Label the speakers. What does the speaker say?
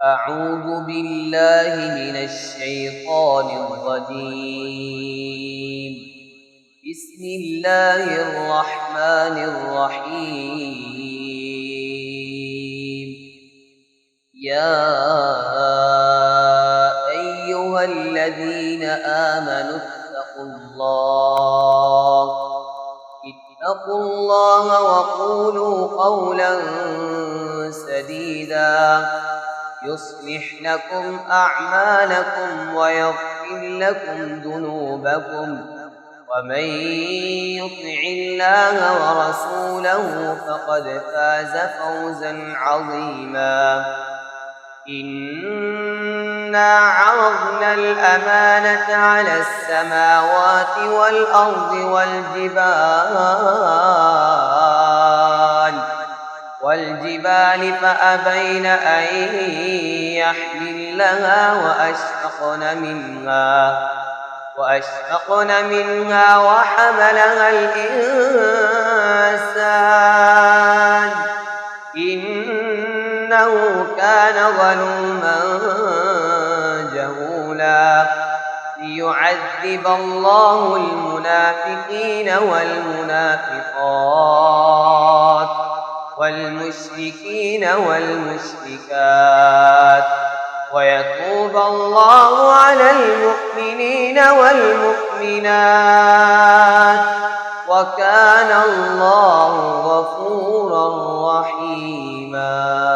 Speaker 1: أعوذ بالله من الشيطان الرجيم. بسم الله الرحمن الرحيم. يا أيها الذين آمنوا اتقوا الله وقولوا قولا سديدا يصلح لكم أعمالكم ويغفر لكم ذنوبكم، ومن يطع الله ورسوله فقد فاز فوزا عظيما. إنا عرضنا الأمانة على السماوات والأرض والجبال فأبين أن يحملنها وأشفقن منها وحملها الإنسان إنه كان ظلوما جهولا. ليعذب الله المنافقين والمنافقات والمشركين والمشركات، ويتوب الله على المؤمنين والمؤمنات، وكان الله غفورا رحيما.